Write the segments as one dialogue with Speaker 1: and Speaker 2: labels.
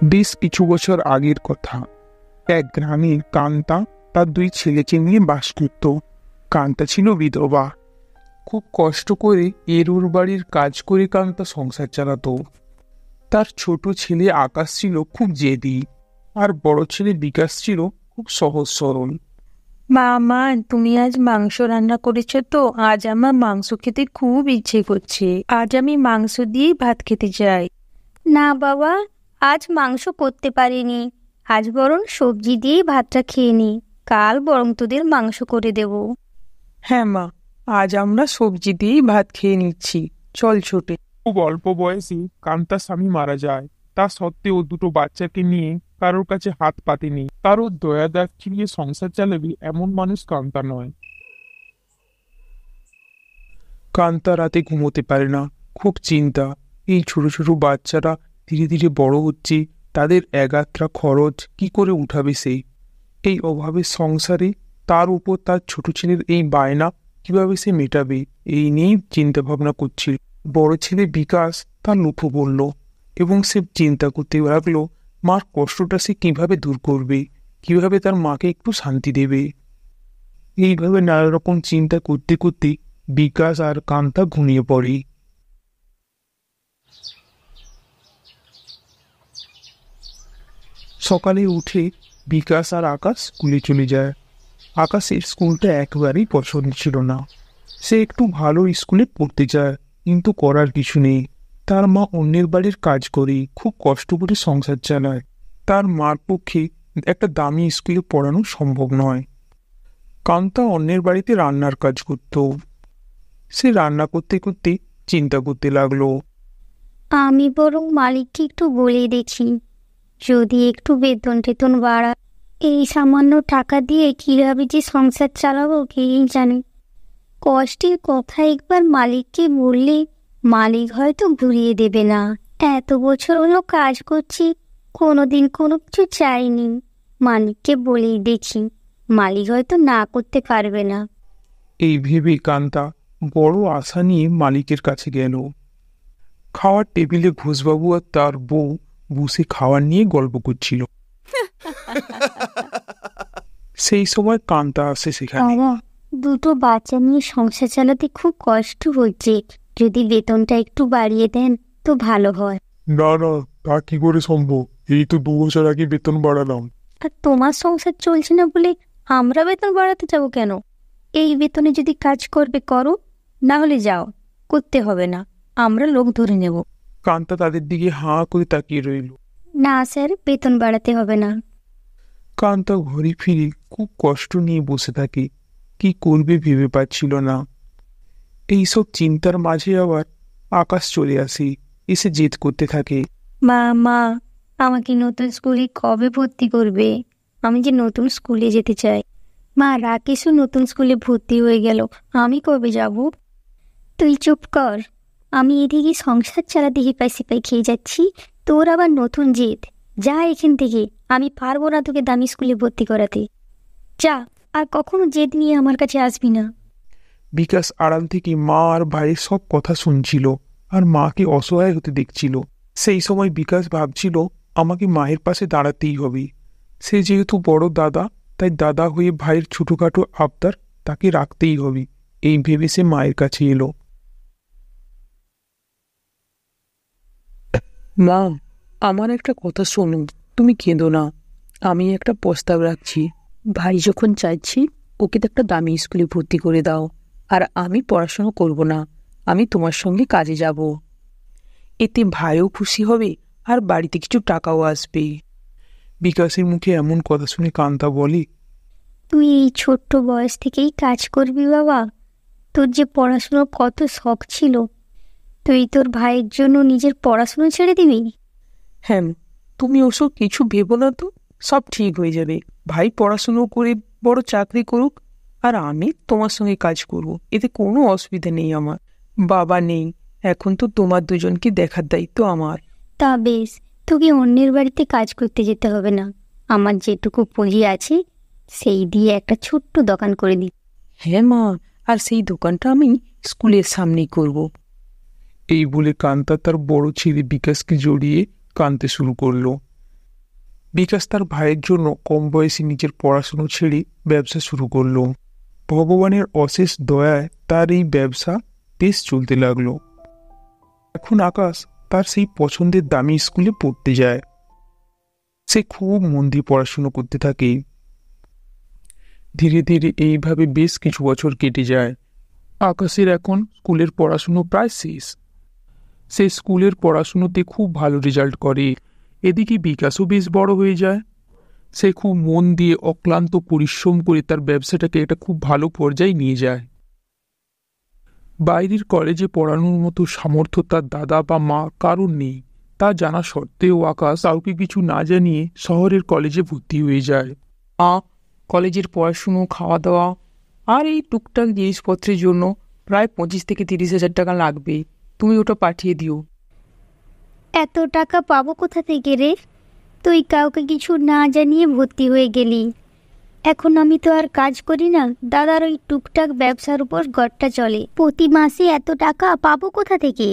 Speaker 1: বেশ কিছু বছর আগের কথা। এক গ্রামে কান্তা তার দুই ছেলেকে নিয়ে বাস করত। কান্তা ছিল বিধবা। খুব কষ্ট করে এরুর বাড়ির কাজ করে কান্তা সংসার চালাতো। তার ছোট ছেলে আকাশ ছিল খুব জেদি, আর বড় ছেলে বিকাশ ছিল খুব সহজ সরল।
Speaker 2: মামা, তুমি আজ মাংস রান্না করেছো তো? আজ আমার মাংস খেতে খুব ইচ্ছে করছে। আজ আমি মাংস দিয়েই ভাত খেতে চাই।
Speaker 3: না বাবা, আজ মাংস করতে পারিনি। আজ বরং সবজি দিয়েই ভাতটা খেয়ে নি। কাল বরং তোদের মাংস করে দেব।
Speaker 2: হ্যাঁ মা, আজ আমরা সবজি দিয়েই ভাত খেয়ে নিচ্ছি। চল ছোটে।
Speaker 1: খুব অল্প বয়সে কান্তার স্বামী মারা যায়। তা সত্ত্বেও দুটো বাচ্চাকে নিয়ে কারোর কাছে হাত পাতেনি। কারোর দয়া দাক্ষিণ্যে সংসার চালাবে এমন মানুষ কান্তা নয়। কান্তা রাতে ঘুমোতে পারে না, খুব চিন্তা। এই ছোট ছোট বাচ্চারা ধীরে ধীরে বড় হচ্ছে, তাদের এগাত্রা খরচ কি করে উঠাবে সে? এই অভাবের সংসারে তার উপর তার ছোট ছেলের এই বায়না কিভাবে সে মেটাবে, এই নিয়েই চিন্তা ভাবনা করছিল। বড় ছেলে বিকাশ তার লক্ষ্য বলল, এবং সে চিন্তা করতে লাগলো মার কষ্টটা সে কিভাবে দূর করবে, কিভাবে তার মাকে একটু শান্তি দেবে। এইভাবে নানা রকম চিন্তা করতে করতে বিকাশ আর কান্তা ঘুমিয়ে পড়ে। সকালে উঠে বিকাশ আর আকাশ স্কুলে চলে যায়। আকাশের স্কুলটা একেবারেই পছন্দ ছিল না। সে একটু ভালো স্কুলে পড়তে চায়, কিন্তু করার কিছু নেই। তার মা অন্যের বাড়ির কাজ করে খুব কষ্ট করে সংসার চালায়। তার মার পক্ষে একটা দামি স্কুলে পড়ানো সম্ভব নয়। কান্তা অন্যের বাড়িতে রান্নার কাজ করত। সে রান্না করতে করতে চিন্তা করতে লাগলো,
Speaker 3: আমি বরং মালিককে একটু বলে দেখি, যদি একটু বেতন টেতন বাড়া। এই সামান্য টাকা দিয়ে কিভাবে যে সংসার চালাবো কে জানে। কষ্টের কথা একবার মালিককে বললে মালিক হয়তো ঘুরিয়ে দেবে না। এত বছর হলো কাজ করছি, কোনোদিন কোনো কিছু চাইনি। মালিককে বলেই দেখি, মালিক হয়তো না করতে পারবে না।
Speaker 1: এই ভেবে কান্তা বড় আশা নিয়ে মালিকের কাছে গেল। খাওয়ার টেবিলে ঘোষবাবু আর তার বউ বসে খাওয়ার নিয়ে গল্প করছিল। সেই সময় কান্তা আসে সেখানে।
Speaker 3: বাবা, দুটো বাচ্চা নিয়ে সংসার চালাতে খুব কষ্ট হচ্ছে। যদি বেতনটা একটু বাড়িয়ে দেন তো ভালো হয়।
Speaker 1: না না, তা কি করে সম্ভব? এই তো 2 বছর আগে বেতন বাড়ালাম।
Speaker 3: আর তোমার সংসার চলছে না বলে আমরা বেতন বাড়াতে যাবো কেন? এই বেতনে যদি কাজ করবে করো, না হলে যাও, করতে হবে না, আমরা লোক ধরে নেব।
Speaker 1: কান্তা তাদের দিকে হাঁ করে তাকিয়ে রইল।
Speaker 3: না স্যার, বেতন বাড়াতে হবে না।
Speaker 1: কান্তা ঘুরে ফিরে খুব কষ্ট নিয়ে বসে থাকে। কি করবে ভেবে পাচ্ছিল না। এইসব চিন্তার মাঝে আবার আকাশ চলে আসে, এসে জেদ করতে থাকে।
Speaker 3: মা মা, আমাকে নতুন স্কুলে কবে ভর্তি করবে? আমি যে নতুন স্কুলে যেতে চাই। মা, রাকেশও নতুন স্কুলে ভর্তি হয়ে গেল, আমি কবে যাব? তুই চুপ কর। আমি এদিকে সংসার চালাতে হিপাই সিপাই খেয়ে যাচ্ছি, তোর আবার নতুন জেদ। যা এখান থেকে, আমি পারবো না তোকে দামি স্কুলে ভর্তি করাতে। যা, আর কখনো জেদ নিয়ে আমার কাছে আসবি না।
Speaker 1: বিকাশ আড়াল থেকে মা আর ভাইয়ের সব কথা শুনছিল, আর মাকে অসহায় হতে দেখছিল। সেই সময় বিকাশ ভাবছিল, আমাকে মায়ের পাশে দাঁড়াতেই হবে। সে যেহেতু বড় দাদা, তাই দাদা হয়ে ভাইয়ের ছোটখাটো আবদার তাকে রাখতেই হবে। এই ভেবে সে মায়ের কাছে এলো।
Speaker 2: মা, আমার একটা কথা শোনো, তুমি কেঁদো না। আমি একটা প্রস্তাব রাখছি। ভাই যখন চাইছি, ওকে তো একটা দামি স্কুলে ভর্তি করে দাও। আর আমি পড়াশোনা করব না, আমি তোমার সঙ্গে কাজে যাব। এতে ভাইও খুশি হবে, আর বাড়িতে কিছু টাকাও আসবে।
Speaker 1: বিকাশের মুখে এমন কথা শুনে কান্তা বলে,
Speaker 3: তুই এই ছোট্ট বয়স থেকেই কাজ করবি বাবা? তোর যে পড়াশুনোর কত শখ ছিল, তুই তোর ভাইয়ের জন্য নিজের পড়াশুনো ছেড়ে দিবি?
Speaker 2: হ্যাঁ, তুমি ওসব কিছু ভেবো না তো, সব ঠিক হয়ে যাবে। ভাই পড়াশুনো করে বড় চাকরি করুক, আর আমি তোমার সঙ্গে কাজ করব, এতে কোনো অসুবিধা নেই আমার। বাবা নেই, এখন তো তোমার দুজনকে দেখার দায়িত্ব আমার।
Speaker 3: তা বেশ, তোকে অন্যের বাড়িতে কাজ করতে যেতে হবে না। আমার যেটুকু পুঁজি আছে সেই দিয়ে একটা ছোট্ট দোকান করে দিই।
Speaker 2: হ্যাঁ মা, আর সেই দোকানটা আমি স্কুলের সামনেই করব।
Speaker 1: এই বলে কান্তা তার বড় ছেলে বিকাশকে জড়িয়ে কাঁদতে শুরু করলো। বিকাশ তার ভাইয়ের জন্য কম বয়সে নিজের পড়াশুনো ছেড়ে ব্যবসা শুরু করলো। ভগবানের অশেষ দয়ায় তার এই ব্যবসা বেশ চলতে লাগলো। এখন আকাশ তার সেই পছন্দের দামি স্কুলে পড়তে যায়। সে খুব মন দিয়ে পড়াশুনো করতে থাকে। ধীরে ধীরে এইভাবে বেশ কিছু বছর কেটে যায়। আকাশের এখন স্কুলের পড়াশুনো প্রায় শেষ। সে স্কুলের পড়াশুনোতে খুব ভালো রেজাল্ট করে। এদিকে বিকাশও বেশ বড় হয়ে যায়। সে খুব মন দিয়ে অক্লান্ত পরিশ্রম করে তার ব্যবসাটাকে একটা খুব ভালো পর্যায়ে নিয়ে যায়। বাইরের কলেজে পড়ানোর মতো সামর্থ্য তার দাদা বা মা কারোর নেই। তা জানা সত্ত্বেও আকাশ কাউকে কিছু না জানিয়ে শহরের কলেজে ভর্তি হয়ে যায়।
Speaker 2: কলেজের পড়াশুনো, খাওয়া দাওয়া আর এই টুকটাক জিনিসপত্রের জন্য প্রায় 25 থেকে 30,000 টাকা লাগবে। তুমি ওটা পাঠিয়ে দিও।
Speaker 3: এত টাকা পাবো কোথা থেকে রে? তুই কাউকে কিছু না জানিয়ে ভর্তি হয়ে গেলি। এখন আমি তো আর কাজ করি না, দাদার ওই টুকটাক ব্যবসার উপর ঘরটা চলে। প্রতি মাসে এত টাকা পাবো কোথা থেকে?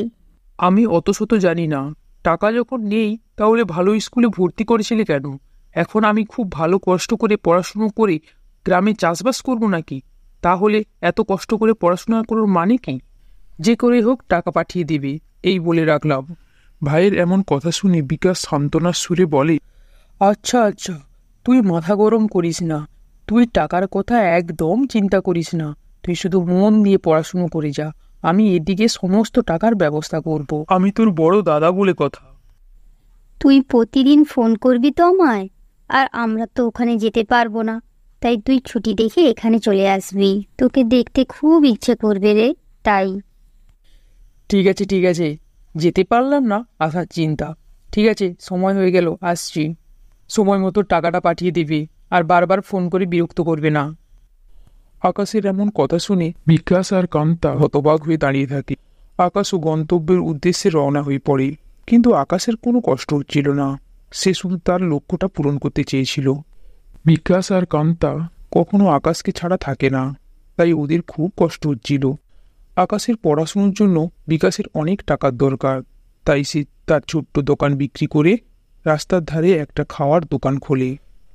Speaker 2: আমি অত শত জানি না। টাকা যখন নেই তাহলে ভালো স্কুলে ভর্তি করেছিলে কেন? এখন আমি খুব ভালো কষ্ট করে পড়াশুনো করে গ্রামে চাষবাস করব নাকি? তাহলে এত কষ্ট করে পড়াশোনা করার মানে কি? যে করে হোক টাকা পাঠিয়ে দিবি, এই বলে রাখলাম।
Speaker 1: ভাইয়ের এমন কথা শুনে বিকাশ সান্ত্বনার সুরে বলে,
Speaker 2: আচ্ছা আচ্ছা, তুই মাথা গরম করিস না। তুই টাকার কথা একদম চিন্তা করিস না। তুই শুধু মন দিয়ে পড়াশুনো করে যা। আমি এদিকে সমস্ত টাকার ব্যবস্থা করব।
Speaker 1: আমি তোর বড় দাদা বলে কথা।
Speaker 3: তুই প্রতিদিন ফোন করবি তো আমায়, আর আমরা তো ওখানে যেতে পারবো না। তাই তুই ছুটি দেখে এখানে চলে আসবি। তোকে দেখতে খুব ইচ্ছে করবে রে, তাই।
Speaker 2: ঠিক আছে ঠিক আছে, যেতে পারলাম না আসার চিন্তা। ঠিক আছে, সময় হয়ে গেল, আসছি। সময় মতো টাকাটা পাঠিয়ে দিবি, আর বারবার ফোন করে বিরক্ত করবে না।
Speaker 1: আকাশের এমন কথা শুনে বিকাশ আর কান্তা হতবাক হয়ে দাঁড়িয়ে থাকে। আকাশও গন্তব্যের উদ্দেশ্যে রওনা হয়ে পড়ে, কিন্তু আকাশের কোনো কষ্ট হচ্ছিল না। সে শুধু তার লক্ষ্যটা পূরণ করতে চেয়েছিল। বিকাশ আর কান্তা কখনো আকাশকে ছাড়া থাকে না, তাই ওদের খুব কষ্ট হচ্ছিল। আকাশের পড়াশোনার জন্য বিকাশের অনেক টাকার দরকার, তাই সে তার ছোট্ট দোকান বিক্রি করে রাস্তার ধারে একটা খাওয়ার দোকান খোলে।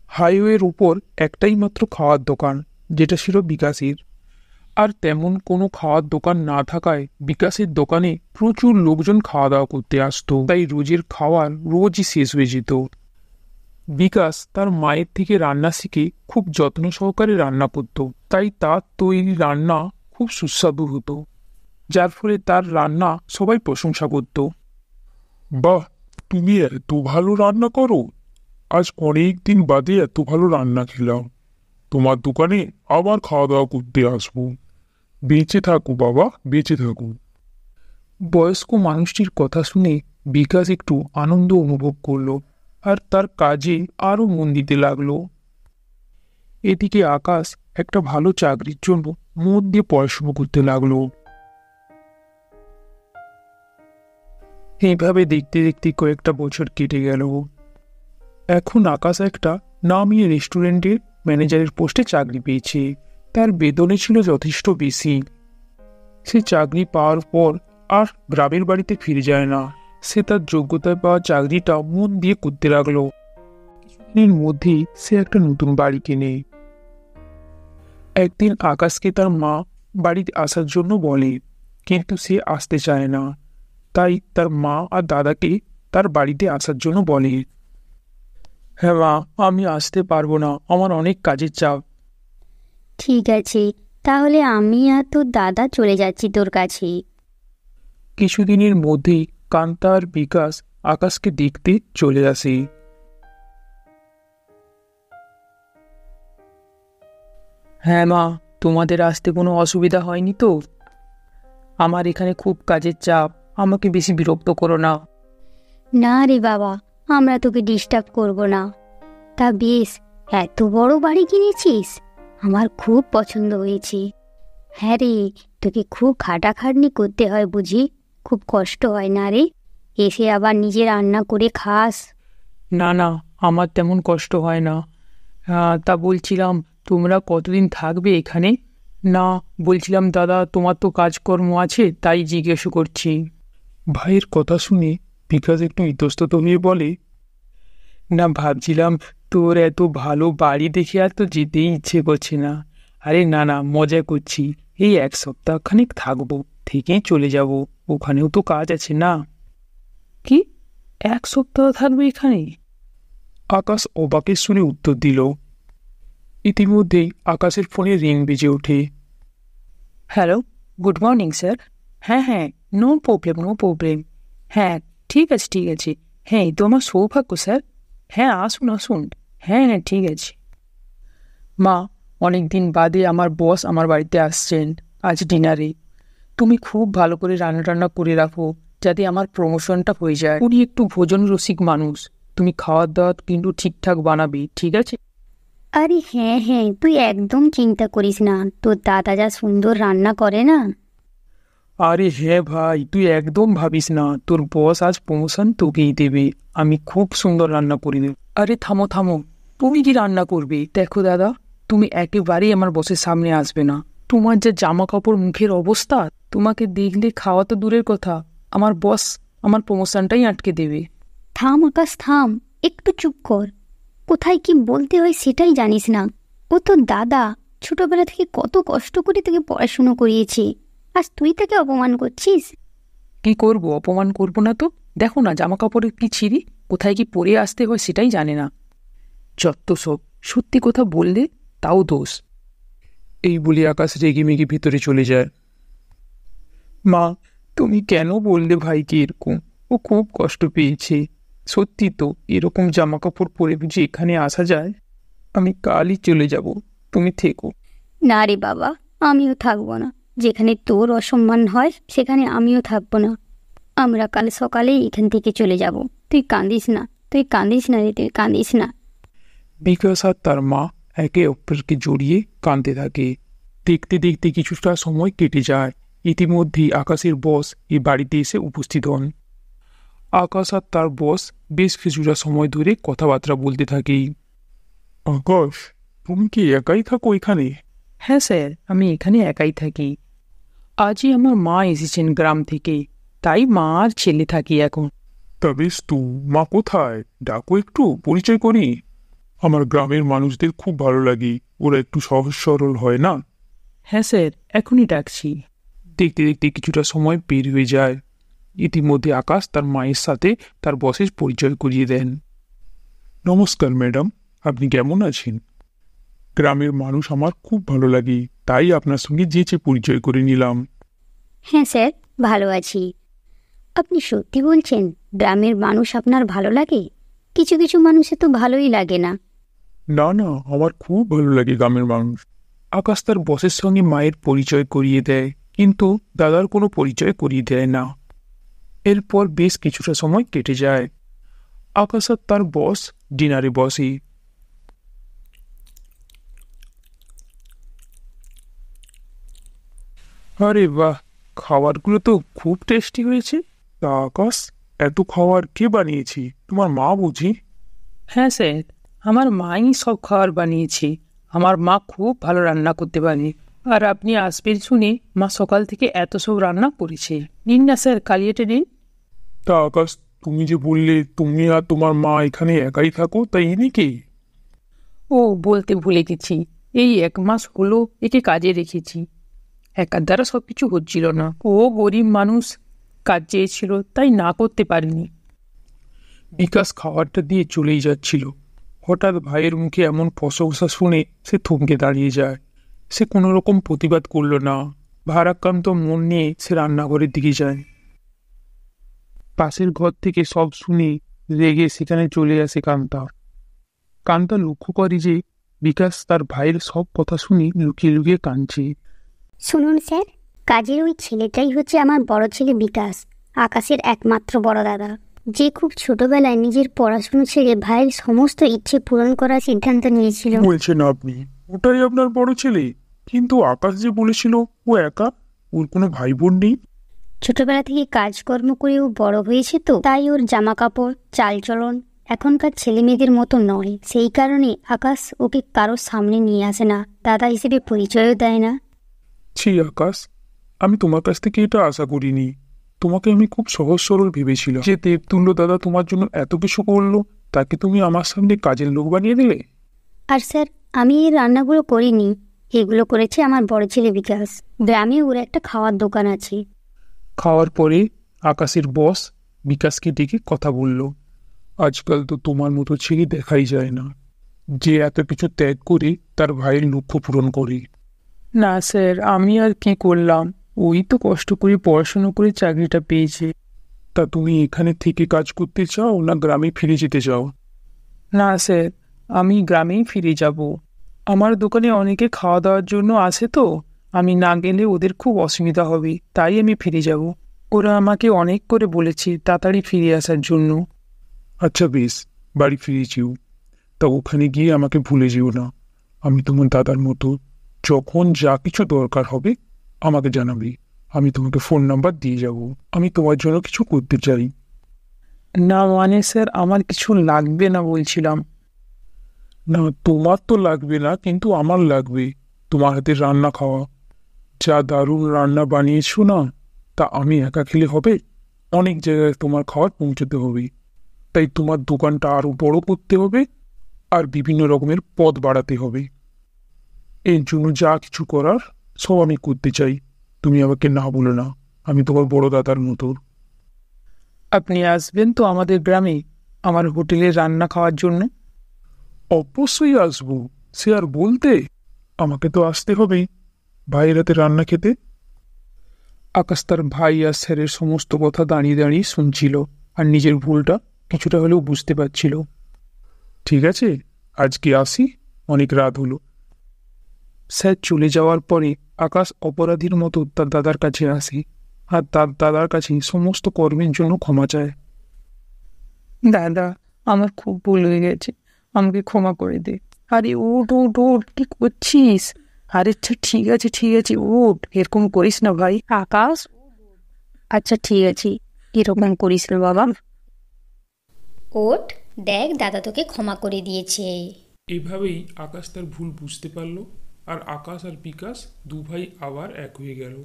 Speaker 1: হাইওয়ের উপর একটাই মাত্র খাওয়ার দোকান, যেটা ছিল বিকাশের। আর তেমন কোনো খাওয়ার দোকান না থাকায় বিকাশের দোকানে প্রচুর লোকজন খাওয়া দাওয়া করতে আসতো, তাই রোজের খাওয়ার রোজই শেষ হয়ে যেত। বিকাশ তার মায়ের থেকে রান্না শিখে খুব যত্ন সহকারে রান্না করত, তাই তার তৈরি রান্না খুব সুস্বাদু হতো, যার ফলে তার রান্না সবাই প্রশংসা করত।
Speaker 4: বাহ, তুমি এত ভালো রান্না করো! আজ অনেক দিন বাদে এত ভালো রান্না খেলাম। তোমার দোকানে আবার খাওয়া দাওয়া করতে আসবো। বেঁচে থাকো বাবা, বেঁচে থাকো।
Speaker 1: বয়স্ক মানুষটির কথা শুনে বিকাশ একটু আনন্দ অনুভব করলো, আর তার কাজে আরও মন দিতে লাগলো। এদিকে আকাশ একটা ভালো চাকরির জন্য মন দিয়ে পড়াশুনো করতে লাগলো। এইভাবে দেখতে দেখতে কয়েকটা বছর কেটে গেল। এখন আকাশ একটা নামি রেস্টুরেন্টের ম্যানেজারের পোস্টে চাকরি পেয়েছে। তার বেতনে ছিল যথেষ্ট বেশি। সে চাকরি পাওয়ার পর আর গ্রামের বাড়িতে ফিরে যায় না। সে তার যোগ্যতায় পাওয়া চাকরিটা মন দিয়ে করতে লাগলো। কিছুদিনের মধ্যেই সে একটা নতুন বাড়ি কেনে। একদিন আকাশকে তার মা বাড়িতে আসার জন্য বলে, কিন্তু সে আসতে চায় না। তাই তার মা আর দাদাকে তার বাড়িতে আসার জন্য বলে। হ্যাঁ মা, আমি আসতে পারবো না, আমার অনেক কাজের চাপ।
Speaker 3: ঠিক আছে, তাহলে আমি আর তোর দাদা চলে যাচ্ছি তোর কাছে।
Speaker 1: কিছুদিনের মধ্যেই কান্তা আর বিকাশ আকাশকে দেখতে চলে আসে।
Speaker 2: হ্যাঁ মা, তোমাদের আসতে কোনো অসুবিধা হয়নি তো? আমার এখানে খুব কাজের চাপ, আমাকে বেশি বিরক্ত করো না।
Speaker 3: না রে বাবা, আমরা তোকে ডিস্টার্ব করব না। তা বেশ, এত বড় বাড়ি কিনেছিস, আমার খুব পছন্দ হয়েছে। হ্যাঁ রে, তোকে খুব খাটাখাটনি করতে হয় বুঝি? খুব কষ্ট হয় না রে? এসে আবার নিজে রান্না করে খাস?
Speaker 2: না না, আমার তেমন কষ্ট হয় না। তা বলছিলাম, তোমরা কতদিন থাকবে এখানে? না, বলছিলাম দাদা, তোমার তো কাজকর্ম আছে, তাই জিজ্ঞেস করছি।
Speaker 1: ভাইয়ের কথা শুনে বিকাশ একটু ইতস্তত হয়ে বলে, না, ভাবছিলাম তোর এত ভালো বাড়ি দেখে আর তো যেতেই ইচ্ছে করছে না। আরে না না, মজা করছি। এই 1 সপ্তাহখানেক থাকবো, থেকেই চলে যাব। ওখানেও তো কাজ আছে না।
Speaker 2: কি 1 সপ্তাহ থাকবে এখানে?
Speaker 1: আকাশ অবাকের শুনে উত্তর দিল। ইতিমধ্যেই আকাশের ফোনে রিং বেজে ওঠে।
Speaker 2: Hello, good morning sir. হ্যাঁ হ্যাঁ, নো প্রবলেম নো প্রবলেম। হ্যাঁ ঠিক আছে ঠিক আছে। হ্যাঁ এই তো আমার সৌভাগ্য স্যার। হ্যাঁ আসুন আসুন। হ্যাঁ হ্যাঁ ঠিক আছে। মা, অনেক দিন বাদে আমার বস আমার বাড়িতে আসছেন আজ ডিনারে। তুমি খুব ভালো করে রান্না টান্না করে রাখো, যাতে আমার প্রমোশনটা হয়ে যায়। উনি একটু ভোজন রসিক মানুষ। তুমি খাওয়ার দাওয়ার কিন্তু ঠিকঠাক বানাবে, ঠিক আছে?
Speaker 3: আরে হ্যাঁ হ্যাঁ, তুই একদম চিন্তা করিস না, তোর দাদা যা সুন্দর রান্না করে না।
Speaker 1: আরে হ্যাঁ ভাই, তুই একদম ভাবিস না, তোর বস আজ প্রমোশন তোকেই দেবে। আমি খুব সুন্দর রান্না করি দেব।
Speaker 2: আরে থামো থামো, তুমি কি রান্না করবে? দেখো দাদা, তুমি একেবারেই আমার বসের সামনে আসবে না। তোমার যে জামা কাপড় মুখের অবস্থা, তোমাকে দেখলে খাওয়া তো দূরের কথা, আমার বস আমার প্রমোশনটাই আটকে দেবে।
Speaker 3: থাম আকাশ থাম, একটু চুপ কর। কোথায় কি বলতে হয় সেটাই জানিস না। ও তোর দাদা, ছোটবেলা থেকে কত কষ্ট করে তোকে পড়াশুনো করিয়েছে, আজ তুই তাকে অপমান করছিস।
Speaker 2: কি করব, অপমান করব না তো? দেখো না জামা কাপড়ের কি ছিঁড়ি, কোথায় কি পরে আসতে হয় সেটাই জানে না। যত সব, সত্যি কথা বললে তাও দোষ।
Speaker 1: এই বলে আকাশ রেগে মেগে ভিতরে চলে যায়। মা, তুমি কেন বললে ভাইকে এরকম? ও খুব কষ্ট পেয়েছে। সত্যি তো, এরকম জামা কাপড় পরে বুঝি এখানে আসা যায়? আমি কালই চলে যাব, তুমি থেকো।
Speaker 3: না রে বাবা, আমিও থাকবো না। যেখানে তোর অসম্মান হয় সেখানে আমিও থাকবো না। আমরা কাল সকালেই এখান থেকে চলে যাব। তুই কাঁদিস না, তুই কাঁদিস না রে, তুই কাঁদিস না।
Speaker 1: বিকাশ আর তার মা একে অপরকে জড়িয়ে কাঁদতে থাকে। দেখতে দেখতে কিছুটা সময় কেটে যায়। ইতিমধ্যেই আকাশের বস এই বাড়িতে এসে উপস্থিত হন। আকাশ আর তার বস বেশ কিছুটা সময় ধরে কথাবার্তা বলতে থাকে।
Speaker 4: আকাশ, তুমি কি একাই থাকো এখানে?
Speaker 2: হ্যাঁ স্যার, আমি এখানে একাই থাকি। আজই আমার মা এসেছেন গ্রাম থেকে, তাই মা আর ছেলে থাকি এখন।
Speaker 4: তা বেশ তো, মা কোথায়? ডাকো, একটু পরিচয় করি। আমার গ্রামের মানুষদের খুব ভালো লাগে, ওরা একটু সহজ সরল হয় না?
Speaker 2: হ্যাঁ স্যার, এখনই ডাকছি।
Speaker 1: দেখতে দেখতে কিছুটা সময় বের হয়ে যায়। ইতিমধ্যে আকাশ তার মায়ের সাথে তার বসের পরিচয় করিয়ে দেন।
Speaker 4: নমস্কার ম্যাডাম, আপনি কেমন আছেন? গ্রামের মানুষ আমার খুব ভালো লাগে, তাই আপনার সঙ্গে যেচে পরিচয় করে নিলাম।
Speaker 3: হ্যাঁ স্যার, ভালো আছি। আপনি সত্যি বলছেন গ্রামের মানুষ আপনার ভালো লাগে? কিছু কিছু মানুষের তো ভালোই লাগে না।
Speaker 4: না না, আমার খুব ভালো লাগে গ্রামের মানুষ।
Speaker 1: আকাশ তার বসের সঙ্গে মায়ের পরিচয় করিয়ে দেয়, কিন্তু দাদার কোনো পরিচয় করিয়ে দেয় না। এরপর বেশ কিছুটা সময় কেটে যায়। আকাশ আর তার বস ডিনারে বসে। আরে বাহ, খাবারগুলো তো খুব টেস্টি হয়েছে।
Speaker 4: তা আকাশ, এত খাবার কে বানিয়েছি? তোমার মা বুঝি?
Speaker 2: হ্যাঁ স্যার, আমার মাই সব খাবার বানিয়েছে। আমার মা খুব ভালো রান্না করতে পারে। আর আপনি আসবেন শুনে মা সকাল থেকে এত সব রান্না করেছে। নিন না স্যার, কালিয়েটে নিন।
Speaker 4: তা আকাশ, তুমি যে বললে তুমি আর তোমার মা এখানে একাই থাকো, তাই ইনি কে?
Speaker 2: ও, বলতে ভুলে গেছি, এই 1 মাস হলো একে কাজে রেখেছি। একার দ্বারা সব কিছু হচ্ছিল না। ও গরিব মানুষ, কাজ চেয়েছিল, তাই না করতে পারিনি।
Speaker 1: বিকাশ খাবারটা দিয়ে চলেই যাচ্ছিল। হঠাৎ ভাইয়ের মুখে এমন প্রশংসা শুনে সে থমকে দাঁড়িয়ে যায়। সে কোনো রকম প্রতিবাদ করল না। ভারাক্রান্ত মন নিয়ে সে রান্নাঘরের দিকে যায়। পাশের ঘর থেকে সব শুনে রেগে সেখানে চলে আসে কান্তা। কান্তা লক্ষ্য করে যে বিকাশ তার ভাইয়ের সব কথা শুনে লুকিয়ে লুকিয়ে কাঁদছে।
Speaker 3: শুনুন স্যার, কাজের ওই ছেলেটাই হচ্ছে আমার বড় ছেলে বিকাশ, আকাশের একমাত্র বড় দাদা, যে খুব ছোটবেলায় নিজের পড়াশুনো ছেড়ে ভাইয়ের সমস্ত ইচ্ছে পূরণ করার সিদ্ধান্ত নিয়েছিল।
Speaker 4: বলছেন আপনি ওটাই আপনার বড় ছেলে? কিন্তু আকাশ যে বলেছিল ও একা, ওর কোনো ভাই বোন নেই।
Speaker 3: ছোটবেলা থেকে কাজকর্ম করে ও বড় হয়েছে, তো তাই ওর জামা কাপড় চালচলন এখনকার ছেলে মেয়েদের মতো নয়। সেই কারণে আকাশ ওকে কারোর সামনে নিয়ে আসে না, দাদা হিসেবে পরিচয়ও দেয় না।
Speaker 4: ছি আকাশ, আমি তোমার কাছ থেকে এটা আশা করিনি। তোমাকে আমি খুব সহজ সরল ভেবেছিলাম। যে দেবতুল্য দাদা তোমার জন্য এত কিছু করলো,
Speaker 1: তাকে তুমি আমার সামনে কাজের লোক বানিয়ে দিলে?
Speaker 3: আর স্যার, আমি এই রান্নাগুলো করিনি, এগুলো করেছে আমার বড় ছেলে বিকাশ। গ্রামে ওর একটা খাওয়ার দোকান আছে।
Speaker 1: খাওয়ার পরে আকাশের বস বিকাশকে ডেকে কথা বলল, আজকাল তো তোমার মতো ছেলে দেখাই যায় না, যে এত কিছু ত্যাগ করে তার ভাইয়ের লক্ষ্য পূরণ করে।
Speaker 2: না স্যার, আমি আর কি করলাম, ওই তো কষ্ট করে পড়াশুনো করে চাকরিটা পেয়েছে।
Speaker 1: তা তুমি এখানে থেকে কাজ করতে চাও না গ্রামে ফিরে যেতে চাও?
Speaker 2: না স্যার, আমি গ্রামেই ফিরে যাব। আমার দোকানে অনেকে খাওয়া দাওয়ার জন্য আসে, তো আমি না গেলে ওদের খুব অসুবিধা হবে, তাই আমি ফিরে যাব। ওরা আমাকে অনেক করে বলেছে তাড়াতাড়ি ফিরে আসার জন্য।
Speaker 1: আচ্ছা বেশ, বাড়ি ফিরে যেও। তা ওখানে গিয়ে আমাকে ভুলে যেও না। আমি তোমার দাদার মতো, যখন যা কিছু দরকার হবে আমাকে জানাবে। আমি তোমাকে ফোন নাম্বার দিয়ে যাব। আমি তোমার জন্য কিছু করতে চাই।
Speaker 2: না মানে স্যার, আমার কিছু লাগবে না বলছিলাম।
Speaker 1: না, তোমার তো লাগবে না, কিন্তু আমার লাগবে। তোমার হাতে রান্না খাওয়া, যা দারুণ রান্না বানিয়েছো না, তা আমি একা খেলে হবে? অনেক জায়গায় তোমার খাবার পৌঁছতে হবে। তাই তোমার দোকানটা আরো বড় করতে হবে, আর বিভিন্ন রকমের পদ বাড়াতে হবে। এর জন্য যা কিছু করার সব আমি করতে চাই। তুমি আমাকে না বলো না, আমি তোমার বড় দাদার মতো।
Speaker 2: আপনি আসবেন তো আমাদের গ্রামে আমার হোটেলে রান্না খাওয়ার জন্য?
Speaker 1: অবশ্যই আসবো, সে আর বলতে। আমাকে তো আসতে হবে ভাইয়ের হাতে রান্না খেতে। আকাশ তার ভাই আর স্যারের সমস্ত কথা দাঁড়িয়ে দাঁড়িয়ে শুনছিল, আর নিজের ভুলটা কিছুটা হলেও বুঝতে পারছিল। ঠিক আছে, আজকে আসি, অনেক রাত হলো। স্যার চলে যাওয়ার পরে আকাশ অপরাধীর মতো তার দাদার কাছে আসে, আর তার দাদার কাছে সমস্ত কর্মের জন্য ক্ষমা চায়।
Speaker 2: দাদা, আমার খুব ভুল হয়ে গেছে, আমাকে ক্ষমা করে দে। আরে উঠ উঠ উঠ, কি করছিস? আরে আচ্ছা ঠিক আছে ঠিক আছে, উঠ, এরকম করিস না ভাই। আকাশ, আচ্ছা ঠিক আছে, এরকম করিস না বাবা।
Speaker 3: ওঠ, দেখ দাদা তোকে ক্ষমা করে দিয়েছে।
Speaker 1: এভাবেই আকাশ তার ভুল বুঝতে পারল, আর আকাশ আর বিকাশ দু ভাই আবার এক হয়ে গেল।